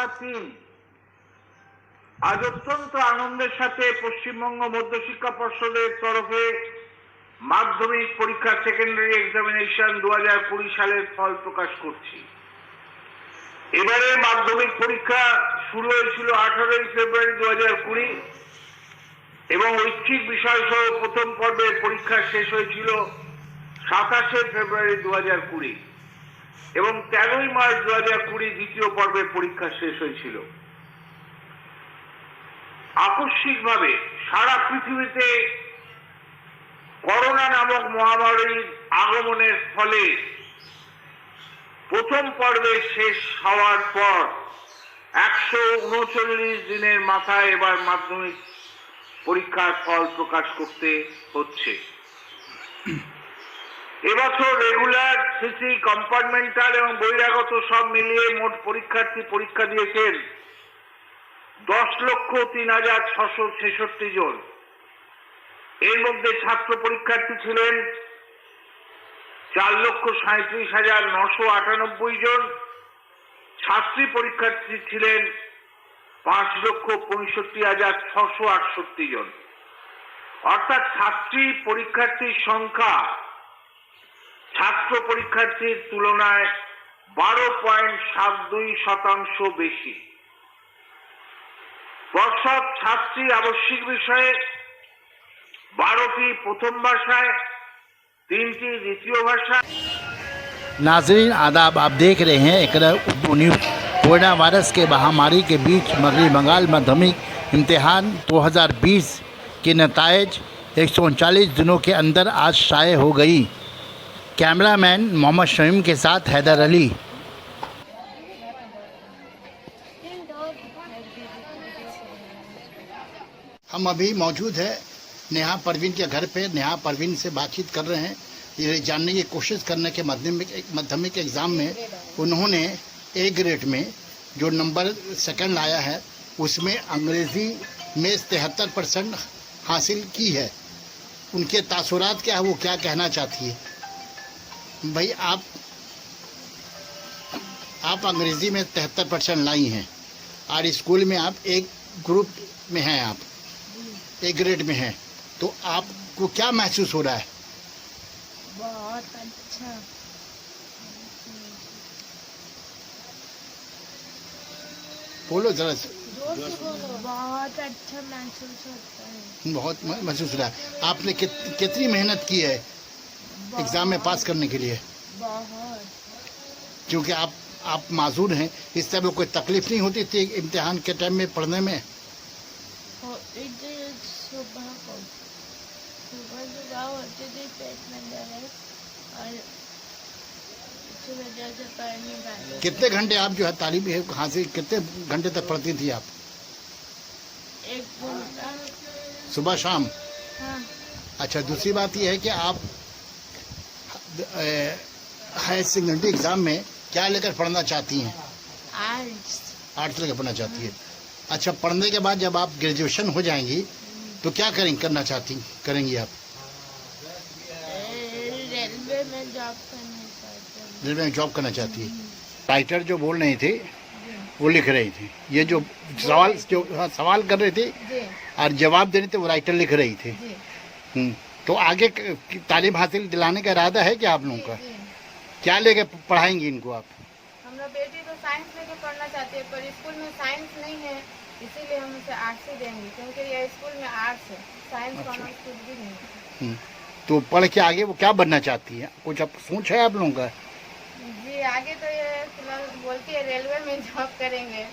আমরা 3 আজ অত্যন্ত আনন্দের সাথে পশ্চিমবঙ্গ মধ্যশিক্ষা পর্ষদের তরফে মাধ্যমিক পরীক্ষা সেকেন্ডারি এক্সামিনেশন 2020 সালের ফল প্রকাশ করছি। এবারে মাধ্যমিক পরীক্ষা শুরু হয়েছিল 18 ফেব্রুয়ারি 2020 এবং ঐচ্ছিক বিষয় সহ প্রথম পর্বের পরীক্ষা শেষ হয়েছিল 27 ফেব্রুয়ারি 2020 এবং 13 মার্চ 2020 দ্বিতীয় পর্বের পরীক্ষা শেষ হয়েছিল। আকস্মিকভাবে সারা পৃথিবীতে করোনা নামক মহামারীর আগমনের ফলে প্রথম পর্বে শেষ হওয়ার পর 139 দিনের মাথায় এবার মাধ্যমিক পরীক্ষার ফল প্রকাশ করতে হচ্ছে। এবছর রেগুলার, সিসি, কম্পার্টমেন্টাল এবং বহিরাগত সব মিলিয়ে মোট পরীক্ষার্থী পরীক্ষা দিয়েছেন 10,03,666 জন। এর মধ্যে ছাত্র পরীক্ষার্থী ছিলেন 4,37,998 জন, ছাত্রী পরীক্ষার্থী ছিলেন 5,65,668 জন। অর্থাৎ ছাত্রী পরীক্ষার্থীর সংখ্যা ছাত্র পরীক্ষার্থীর তুলনায় 12.72% বেশি। পর্ষদ ছাত্রী আবশ্যিক বিষয়ে 12টি প্রথম ভাষায়, 3টি দ্বিতীয় भाषा। नाज़रीन आदाब, आप देख रहे हैं कोरोना वायरस के महामारी के बीच मगरबी बंगाल माध्यमिक इम्तिहान 2020 के नतायज 139 दिनों के अंदर आज शाये हो गई। कैमरामैन मोहम्मद शमीम के साथ हैदर अली। हम अभी मौजूद है नेहा परवीन के घर पे। नेहा परवीन से बातचीत कर रहे हैं, ये जानने की कोशिश करने के माध्यमिक एग्ज़ाम में उन्होंने ए ग्रेड में जो नंबर सेकंड लाया है उसमें अंग्रेज़ी में 73% हासिल की है। उनके तासुरात क्या है, वो क्या कहना चाहती है? भाई आप अंग्रेज़ी में 73% लाई हैं और स्कूल में आप एक ग्रुप में हैं, आप एक ग्रेड में हैं, तो आपको क्या महसूस हो रहा है? बहुत अच्छा। बोलो जरा। बहुत अच्छा महसूस होता है। बहुत महसूस हो रहा है। आपने कितनी मेहनत की है एग्ज़ाम में पास करने के लिए? बहुत। क्योंकि आप माजूर हैं, इस तरह कोई तकलीफ नहीं होती थी इम्तिहान के टाइम में पढ़ने में? सुबह होती थी पेट में दर्द और सुबह से पढ़ने बैठे। कितने घंटे आप जो है तालीम हासिल, कितने घंटे तक पढ़ती थी आप? 1 घंटा सुबह शाम? हाँ। अच्छा, दूसरी बात यह है कि आप हायर सेकेंडरी एग्ज़ाम में क्या लेकर पढ़ना चाहती हैं? आर्ट्स लेकर पढ़ना चाहती है। अच्छा, पढ़ने के बाद जब आप ग्रेजुएशन हो जाएंगी तो क्या करेंगी आप? रेलवे में जॉब करना चाहती हूँ। रेलवे में जॉब करना चाहती है। राइटर जो बोल रही थी वो लिख रही थी, ये जो सवाल कर रहे थे और जवाब दे रहे थे वो राइटर लिख रही थी। तो आगे तालीम हासिल दिलाने का इरादा है क्या आप लोगों का? क्या लेके पढ़ाएंगी इनको आप? हमरा बेटी तो साइंस लेके पढ़ना चाहती है, पर स्कूल में साइंस नहीं है, इसीलिए हम उसे आर्ट्स ही देंगे, क्योंकि यह स्कूल में आर्ट्स है, साइंस कॉमर्स कुछ भी नहीं है। तो पढ़ के आगे वो क्या बनना चाहती है? कुछ अब सोच है आप लोगों का? जी, आगे तो ये फिलहाल बोलती है रेलवे में जॉब करेंगे।